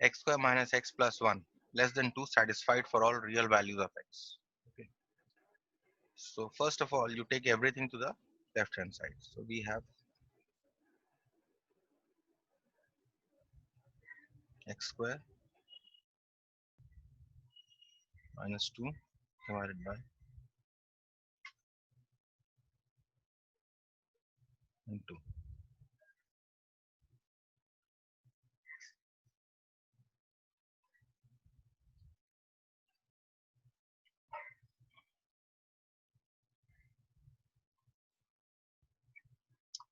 x square minus x plus 1 less than 2 satisfied for all real values of x. Okay. So first of all, you take everything to the left hand side. So we have x square minus 2 divided by 2.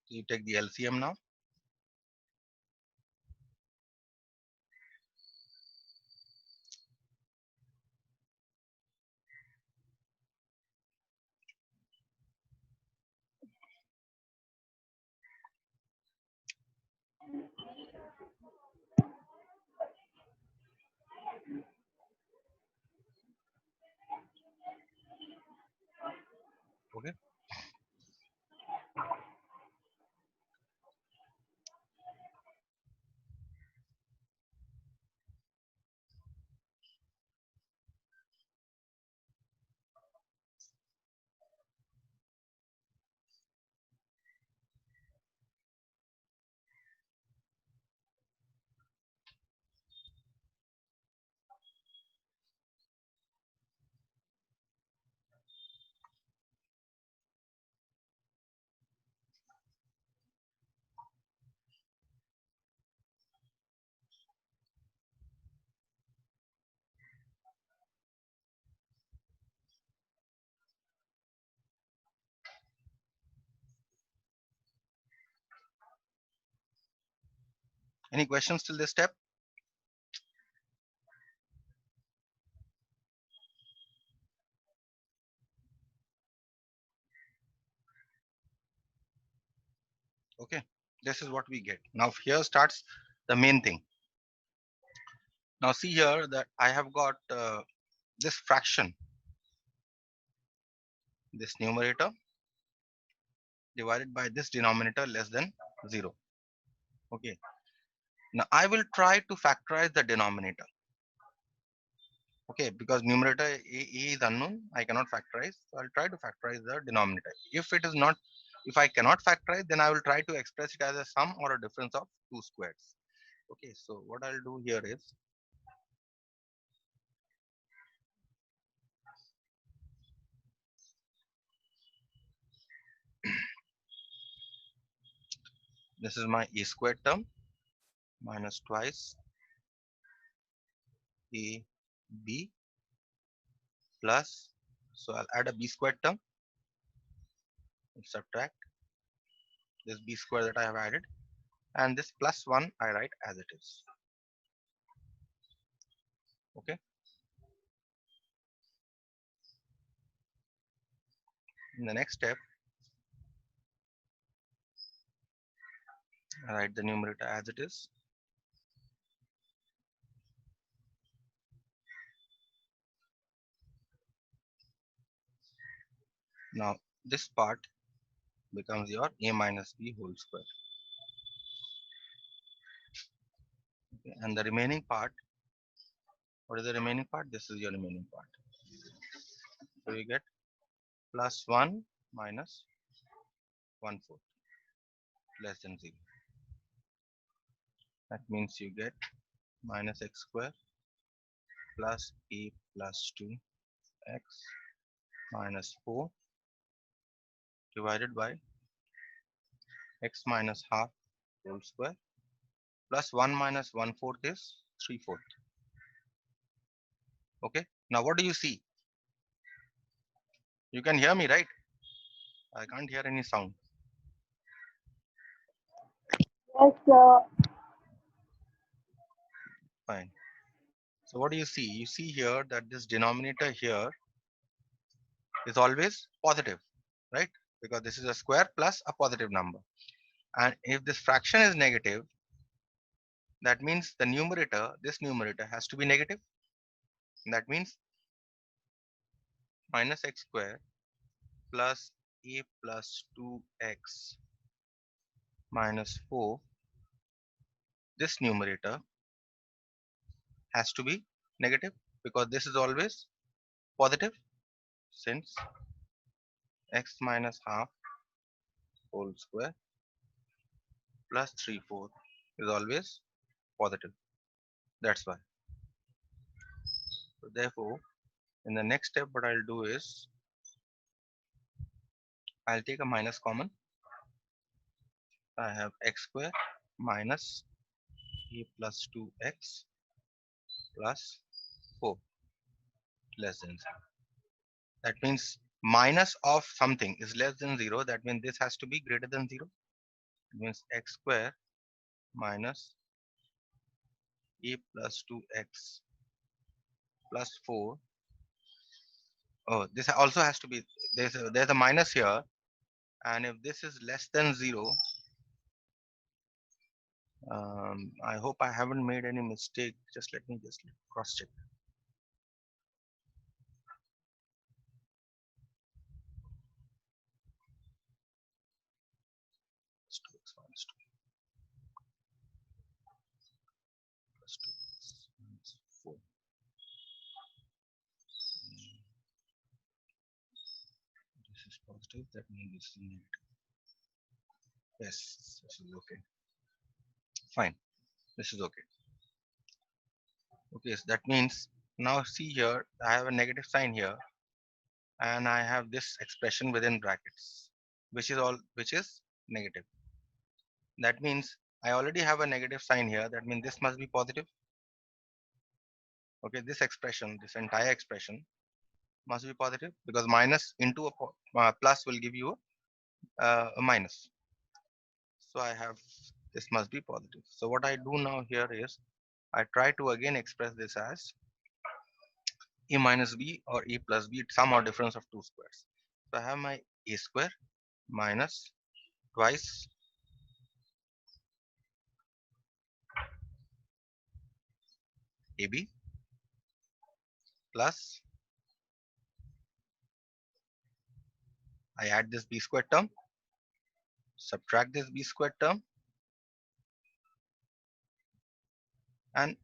So you take the LCM now. Okay. Any questions till this step? Okay. This is what we get. Now here starts the main thing. Now see here that I have got this fraction, this numerator divided by this denominator less than 0. Okay. Now I will try to factorize the denominator. Okay, because numerator a is unknown, I cannot factorize. So I'll try to factorize the denominator. If it is not, if I cannot factorize, then I will try to express it as a sum or a difference of two squares. Okay, so what I'll do here is, this is my a squared term minus twice a b plus, so I'll add a b squared term and subtract this b square that I have added, and this plus 1 I write as it is. Okay, in the next step, I write the numerator as it is. Now this part becomes your a minus b whole square. Okay, and the remaining part, what is the remaining part? This is your remaining part. So you get plus 1 minus 1/4 less than 0. That means you get minus x square plus a plus 2x minus 4 divided by x minus half whole square plus 1 minus 1/4 is 3/4. Okay, now what do you see? You can hear me, right? I can't hear any sound. Yes, sir. Fine. So what do you see? You see here that this denominator here is always positive, right? Because this is a square plus a positive number. And if this fraction is negative, that means the numerator, this numerator has to be negative. And that means minus x square plus a plus 2x minus 4, this numerator has to be negative because this is always positive, since x minus half whole square plus 3/4 is always positive. That's why. So therefore, in the next step, what I'll do is I'll take a minus common. I have x square minus a plus 2x plus 4 less than 0. That means minus of something is less than 0. That means this has to be greater than 0. It means x square minus a plus 2x plus 4. Oh, this also has to be, there's a minus here. And if this is less than 0, I hope I haven't made any mistake. Just let me just cross check. Plus 2x minus 2 plus 2x minus 4. This is positive, that means this is negative. Yes, this is okay. Fine, this is okay. Okay, so that means now see here, I have a negative sign here, and I have this expression within brackets, which is negative. That means I already have a negative sign here. That means this must be positive. Okay, this expression, this entire expression must be positive because minus into a plus will give you a minus. So I have, this must be positive. So what I do now here is I try to again express this as a minus b or a plus b, sum or difference of two squares. So I have my a square minus twice ab plus, I add this b squared term, subtract this b squared term, and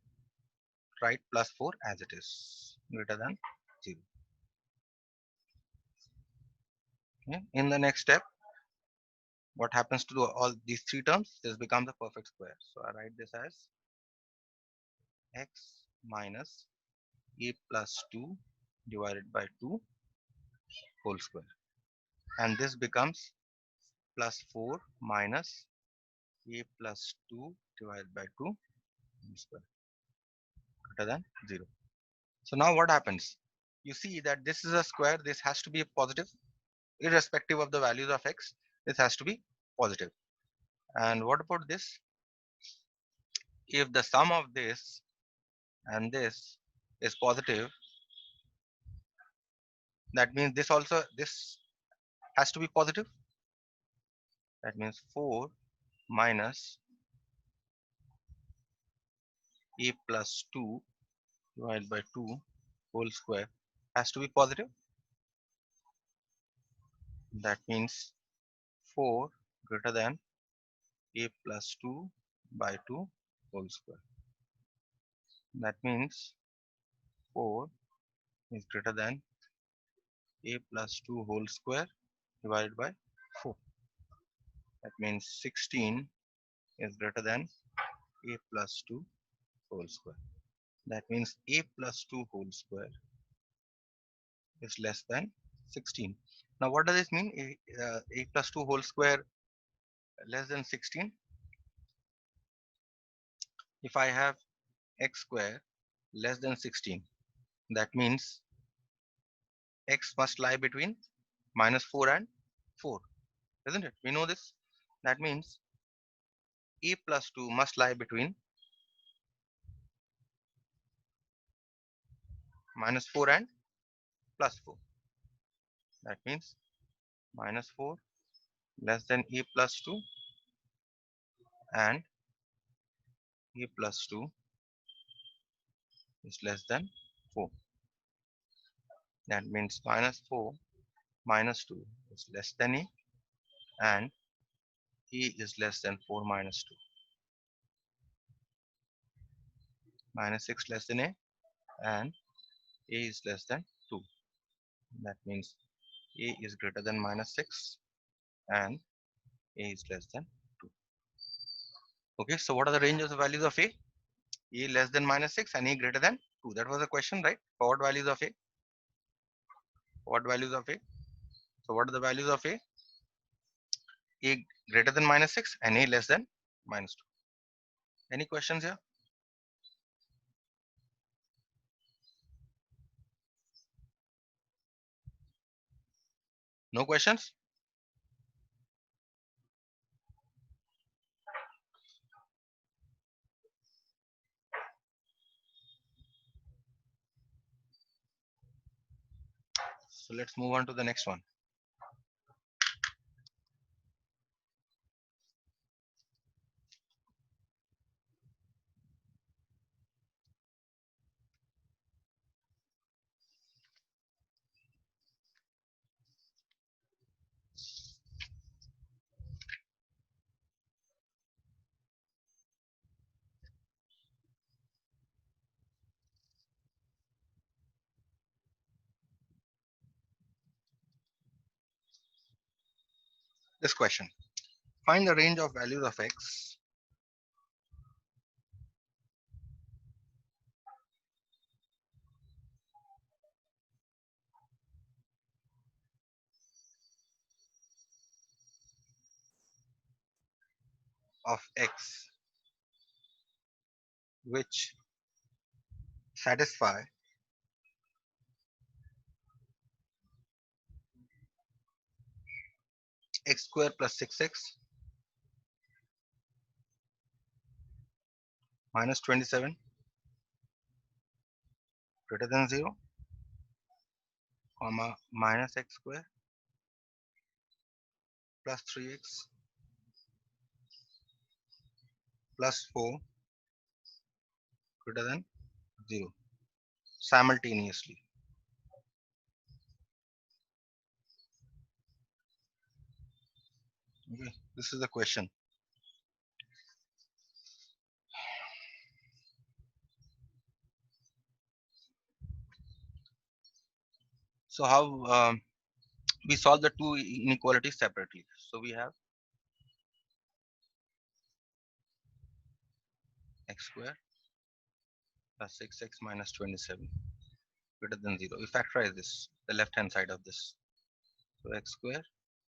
write plus 4 as it is, greater than 0. Okay. In the next step, what happens to all these three terms? This becomes a perfect square. So I write this as x minus a plus 2 divided by 2 whole square. And this becomes plus 4 minus a plus 2 divided by 2 whole square, greater than 0. So now what happens? You see that this is a square. This has to be positive. Irrespective of the values of x, this has to be positive. And what about this? If the sum of this and this is positive, that means this has to be positive. That means 4 minus a plus 2 divided by 2 whole square has to be positive. That means 4 greater than a plus 2 by 2 whole square. That means 4 is greater than a plus 2 whole square divided by 4. That means 16 is greater than a plus 2 whole square. That means a plus 2 whole square is less than 16. Now what does this mean? A plus 2 whole square less than 16. If I have x square less than 16, that means x must lie between minus 4 and 4, isn't it? We know this. That means a plus 2 must lie between minus 4 and plus 4. That means minus 4 less than a plus 2 and a plus 2 is less than 4. That means minus 4 minus 2 is less than a, and a is less than 4 minus 2. minus 6 less than a, and a is less than 2. That means a is greater than minus 6 and a is less than 2. Okay, so what are the range of the values of a less than minus 6 and a greater than 2? That was the question, right? For what values of a? What values of a? So what are the values of a? A greater than minus 6 and a less than minus 2. Any questions here? No questions? So let's move on to the next one. This question. Find the range of values of x which satisfy x square plus 6x minus 27 greater than 0, comma minus x square plus 3x plus 4 greater than 0 simultaneously. Okay, this is the question. So how we solve the two inequalities separately. So we have x square plus 6x minus 27 greater than 0. We factorize this, the left hand side of this. So x square,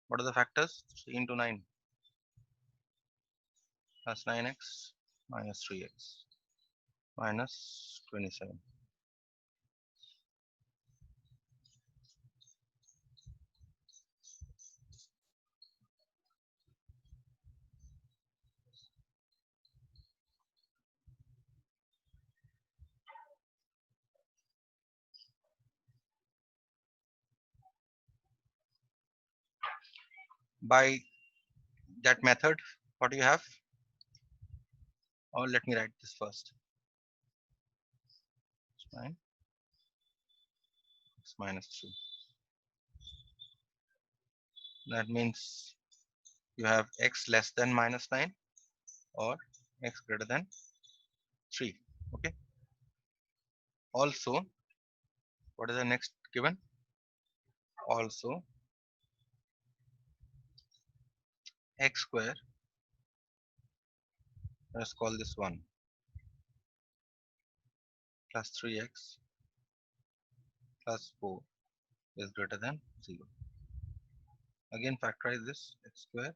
what are the factors? 3 into 9 plus 9x minus 3x minus 27. By that method, what do you have? Or let me write this first. It's 9 x minus 3. That means you have x less than minus 9 or x greater than 3. Okay. Also, what is the next given? Also, x square, let's call this 1, plus 3x plus 4 is greater than 0. Again factorize this, x square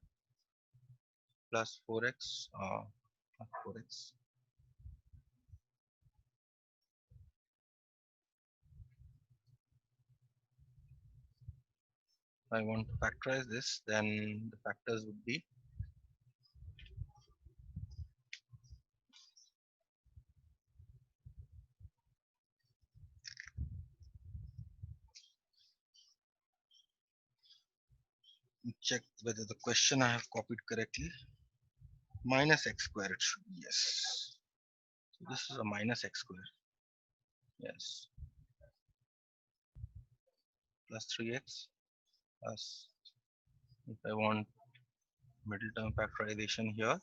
plus 4x plus 4x if I want to factorize this, then the factors would be check whether the question I have copied correctly. Minus x square it should be, yes. So this is a minus x square, yes, plus 3x plus, if I want middle term factorization here,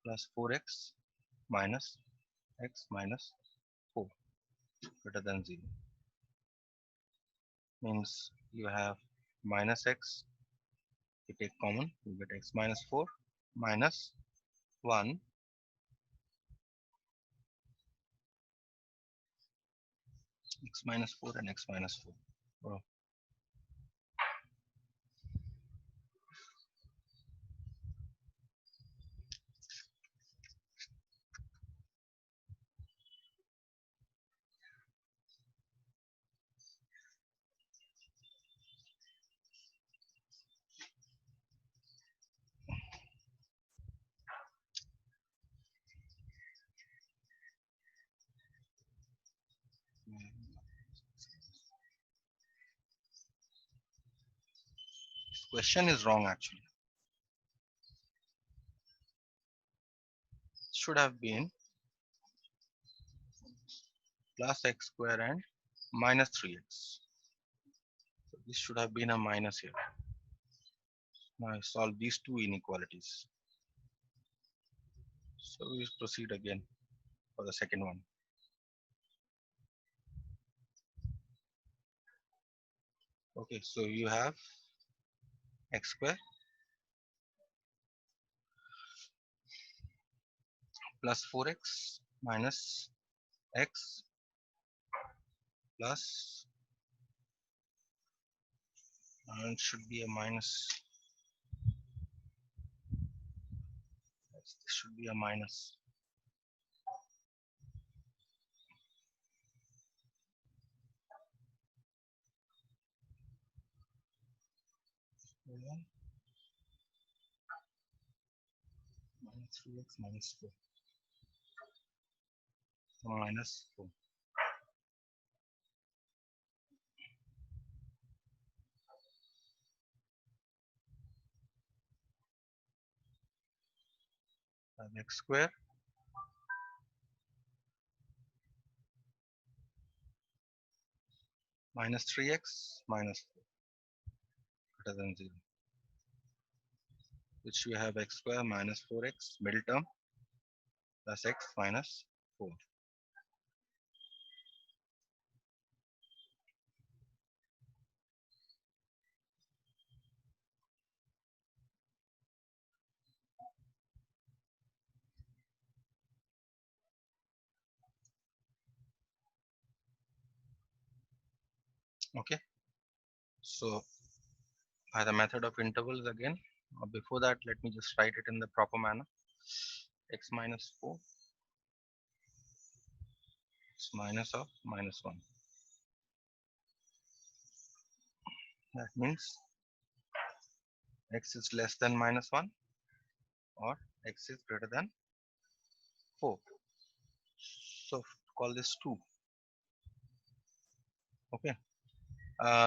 plus 4x minus x minus 4 greater than 0. Means you have minus x, you take common, you get x minus 4 minus 1 x minus 4 and x minus 4. Oh, this question is wrong actually. Should have been plus x square and minus 3x. So this should have been a minus here. Now I solve these two inequalities. So we proceed again for the second one. Okay, so you have x square plus 4x minus x plus, and it should be a minus, yes, this should be a minus. Yeah. Minus 3x minus 4 minus 4. X square minus 3x minus 4 greater than 0, which we have x square minus 4x middle term plus x minus 4. Okay, so by the method of intervals again, before that let me just write it in the proper manner. X minus 4 is minus of minus 1. That means x is less than minus 1 or x is greater than 4. So call this 2. Okay,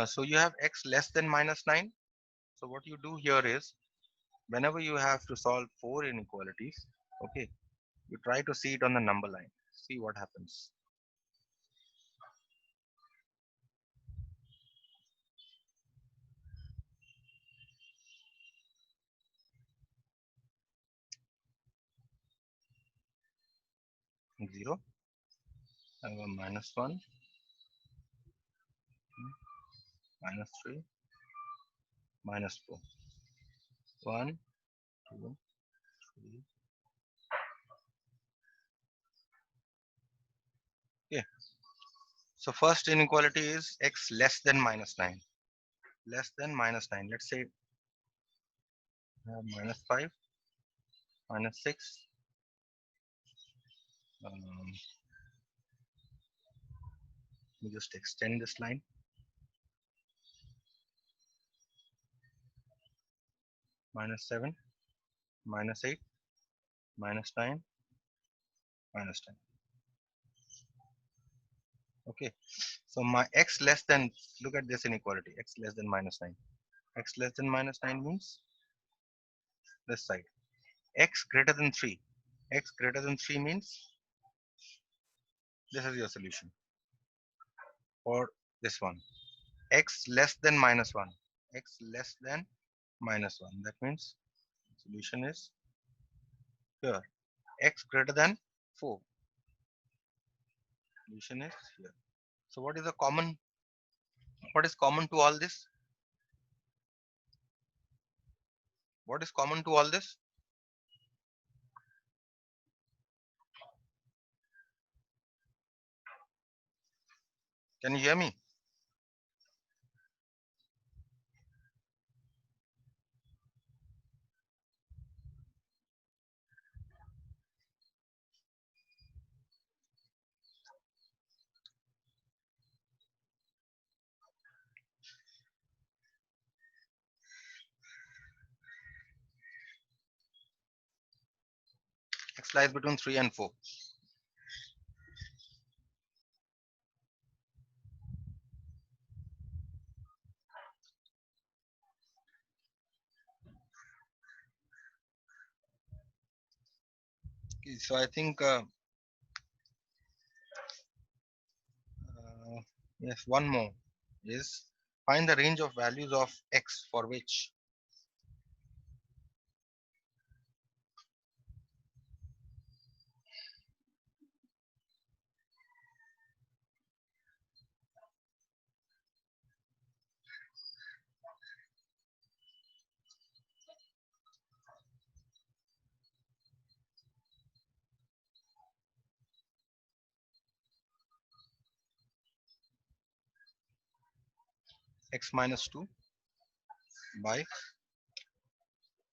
so you have x less than minus 9. So what you do here is, whenever you have to solve 4 inequalities, okay, you try to see it on the number line. See what happens. Zero, I have a minus 1, minus 3, minus 4. 1, 2, 3. Okay. So first inequality is x less than minus 9. Less than minus 9. Let's say minus 5, minus 6. Let me just extend this line. Minus 7, minus 8, minus 9, minus 10. Okay, so my x less than, look at this inequality, x less than minus 9. X less than minus 9 means this side. X greater than 3. X greater than 3 means this is your solution. Or this one. X less than minus 1. X less than minus 1. That means solution is here. x greater than 4. Solution is here. So what is common to all this? What is common to all this? Can you hear me? X lies between 3 and 4. Okay, so I think yes, one more is find the range of values of x for which x minus 2 by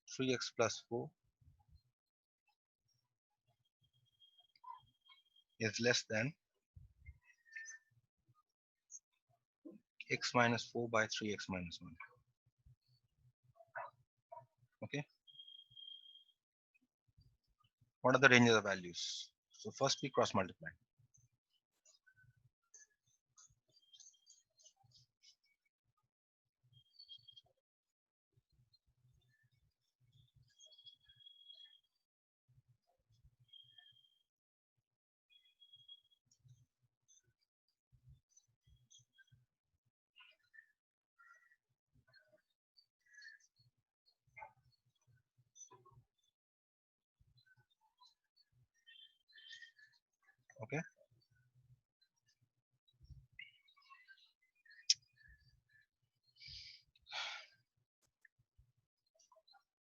3x plus 4 is less than x minus 4 by 3x minus 1. Okay, what are the ranges of values? So first we cross multiply. Okay,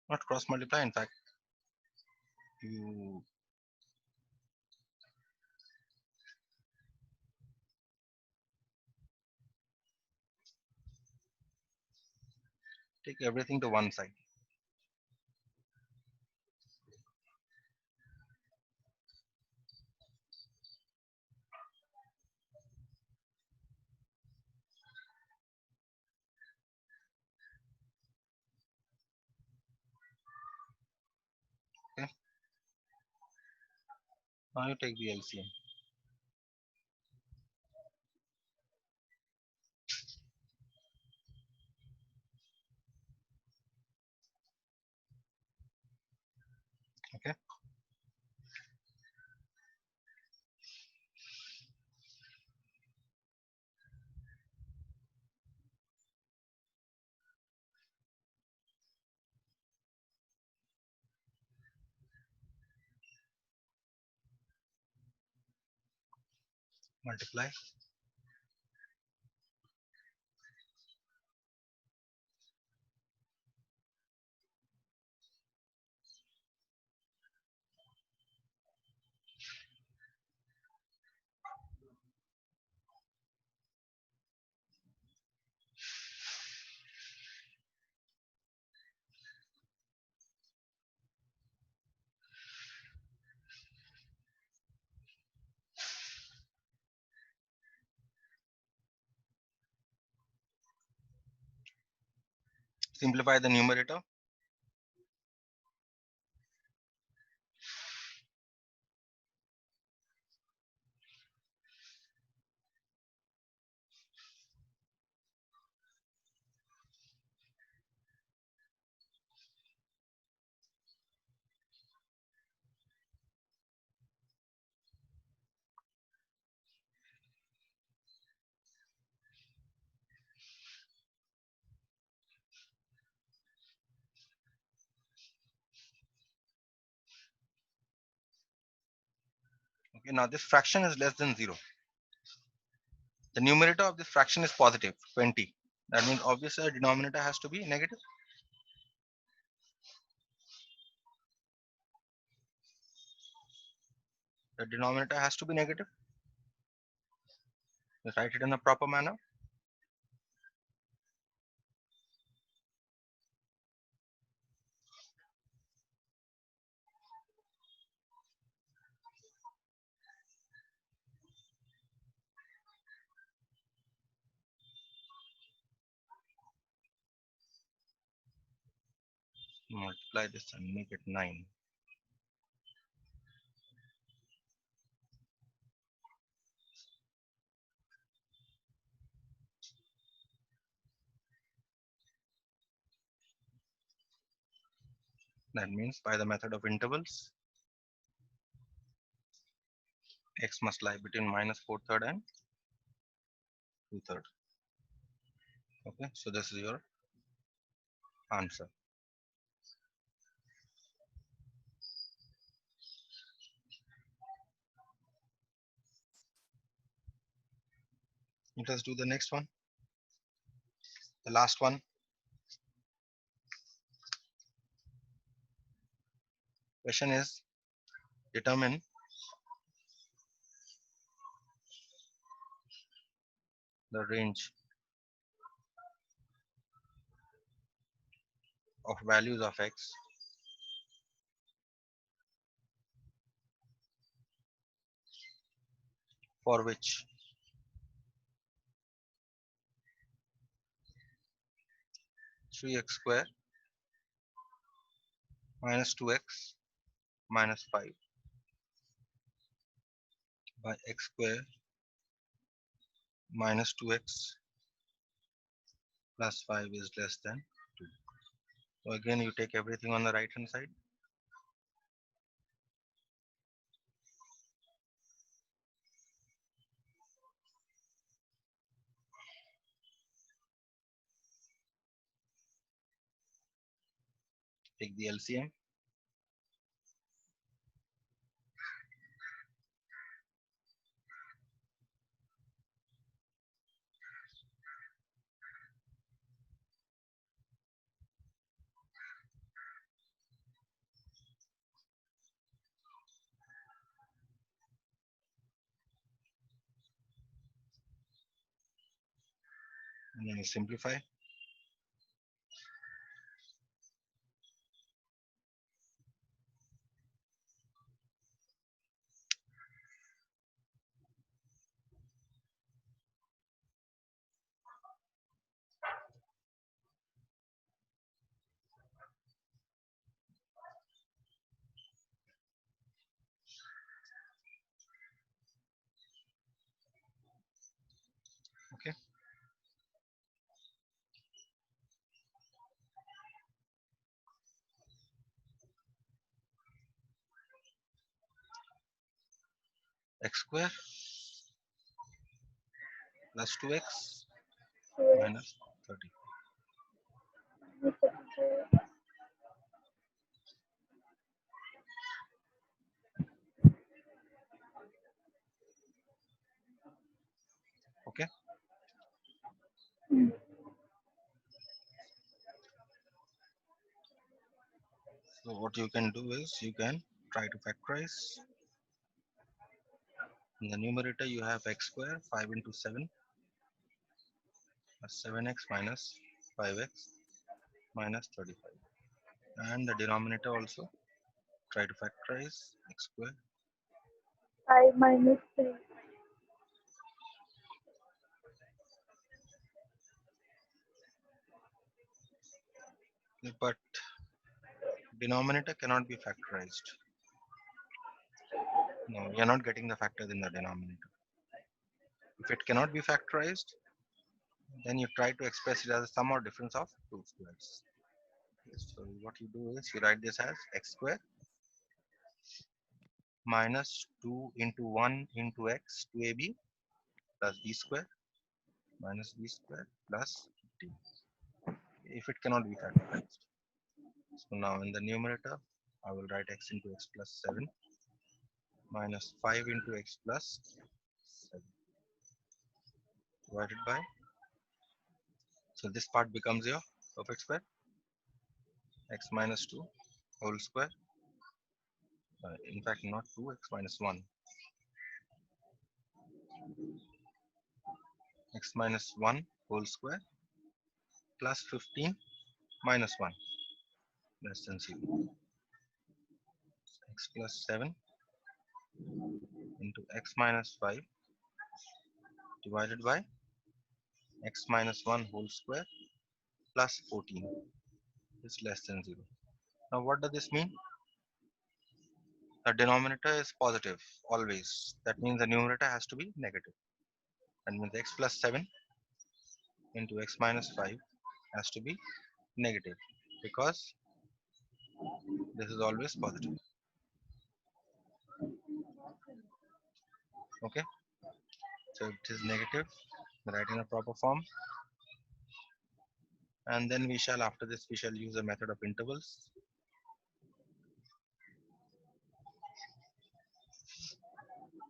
not cross multiply, in fact you take everything to one side. Okay, now you take the LCM. Okay, multiply. Simplify the numerator. Okay, now this fraction is less than 0. The numerator of this fraction is positive 20. That means obviously the denominator has to be negative. The denominator has to be negative. Let's write it in a proper manner. Multiply this and make it 9. That means by the method of intervals, x must lie between minus 4/3 and 2/3. Okay, so this is your answer. Let us do the next one, the last one. Question is, determine the range of values of x for which 3x square minus 2x minus 5 by x square minus 2x plus 5 is less than 2. So again, you take everything on the right hand side. Take the LCM. And then you simplify. Okay. X square plus 2x minus 30. Okay. So what you can do is you can try to factorize. In the numerator you have x square 5 into 7 plus 7x minus 5x minus 35. And the denominator also try to factorize x square 5 minus 3. but denominator cannot be factorized. No, you're not getting the factors in the denominator. If it cannot be factorized, then you try to express it as a sum or difference of two squares. So what you do is you write this as x square minus 2 into 1 into x 2ab plus b square minus b square plus d, if it cannot be factorized. So now in the numerator, I will write x into x plus 7 minus 5 into x plus 7 divided by, so this part becomes your perfect square, x minus 2 whole square, in fact not 2, x minus 1, x minus 1 whole square plus 15 minus 1 less than 0, x plus 7 into x minus 5 divided by x minus 1 whole square plus 14 is less than 0. Now what does this mean? The denominator is positive always. That means the numerator has to be negative. That means x plus 7 into x minus 5 has to be negative because this is always positive. Okay, so it is negative, write in a proper form, and then we shall, after this we shall use a method of intervals.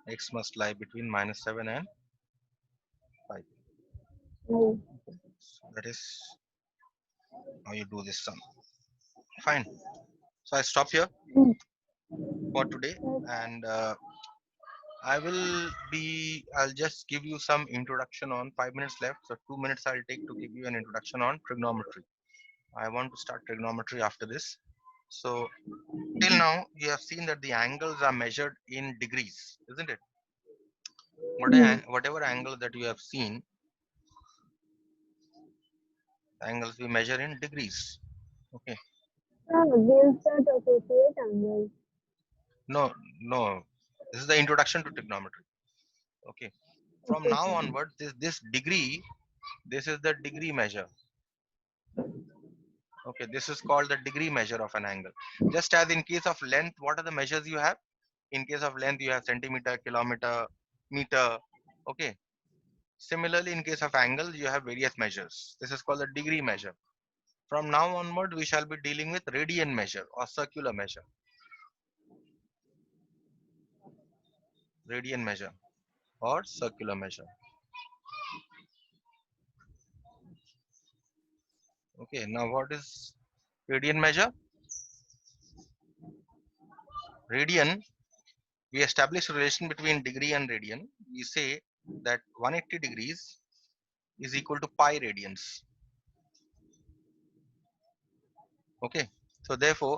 X must lie between minus 7 and 5. No. So that is how you do this sum. Fine. So I stop here Mm. for today, and I'll just give you some introduction on 5 minutes left. So 2 minutes I'll take to give you an introduction on trigonometry. I want to start trigonometry after this. So till now you have seen that the angles are measured in degrees, isn't it? Whatever angle that you have seen, angles we measure in degrees. Okay. We'll start associate angles. No, no. This is the introduction to trigonometry. Okay. From Okay, now sir. onwards, this degree, this is the degree measure. Okay, this is called the degree measure of an angle. Just as in case of length, what are the measures you have? In case of length, you have centimeter, kilometer, meter. Okay. Similarly, in case of angle, you have various measures. This is called the degree measure. From now onward, we shall be dealing with radian measure or circular measure. Radian measure or circular measure. Okay, now what is radian measure? Radian, we establish a relation between degree and radian. We say that 180 degrees is equal to pi radians. Okay, so therefore,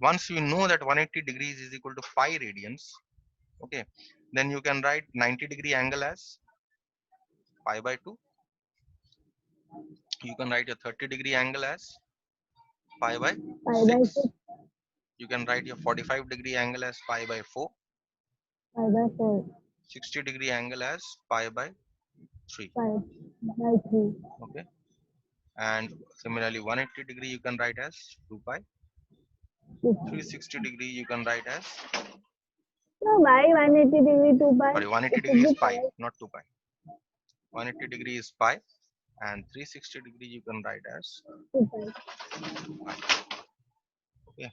once you know that 180 degrees is equal to pi radians, okay, then you can write 90-degree angle as pi by 2. You can write your 30-degree angle as pi by 5 by 6, 6. You can write your 45-degree angle as pi by 4. 5 by 4, 60-degree angle as pi by 3. 5 by 3. Okay, and similarly 180 degree you can write as 2 pi. 360 degree you can write as, So why 180 degree 2 pi? sorry, 180 It degree should is be pi, pi. not 2 pi. 180 degree is pi, and 360 degree you can write as 2 pi. pi. Okay,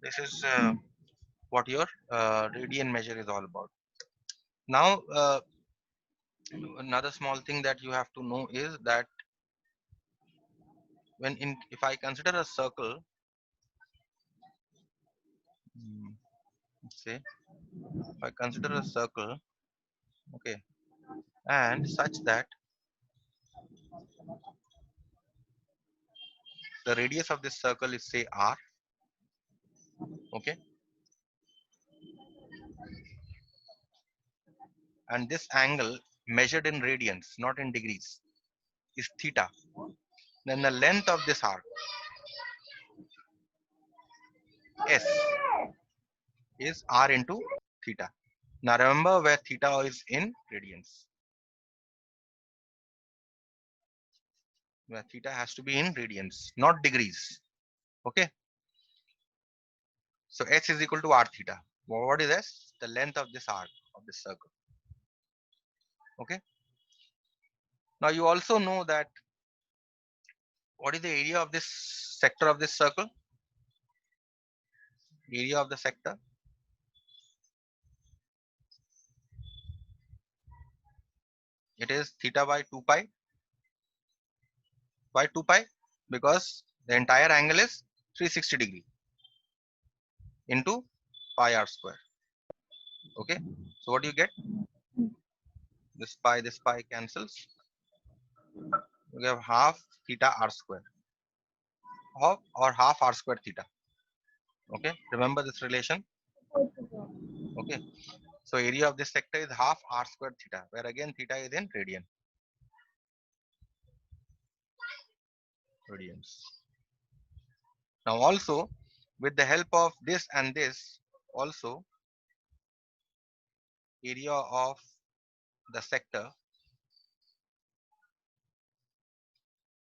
this is what your radian measure is all about. Now another small thing that you have to know is that if I consider a circle, let's say if I consider a circle, okay, and such that the radius of this circle is say r, okay, and this angle measured in radians, not in degrees, is theta, then the length of this arc s is r into theta. Now remember where theta is in radians, where theta has to be in radians, not degrees. Okay, so s is equal to r theta. What is s? The length of this arc of this circle. Okay, now you also know that what is the area of this sector of this circle? Area of the sector It is theta by 2 pi. Why 2 pi? Because the entire angle is 360 degree into pi r square. Okay. So what do you get? This pi cancels. You have half theta r square, or half r square theta. Okay. Remember this relation. Okay. So area of this sector is half r square theta, where again theta is in radians. Now also, with the help of this and this, also area of the sector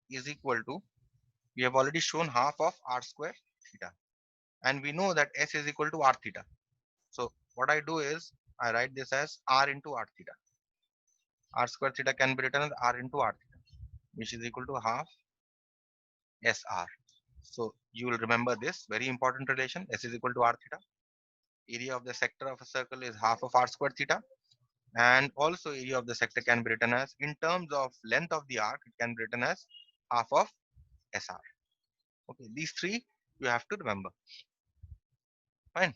is equal to, we have already shown half of r square theta, and we know that s is equal to r theta. So what I do is I write this as r into r theta. R square theta can be written as r into r theta, which is equal to half sr. So you will remember this very important relation. S is equal to r theta. Area of the sector of a circle is half of r square theta, and also area of the sector can be written as, in terms of length of the arc, it can be written as half of sr. Okay, these three you have to remember. Fine.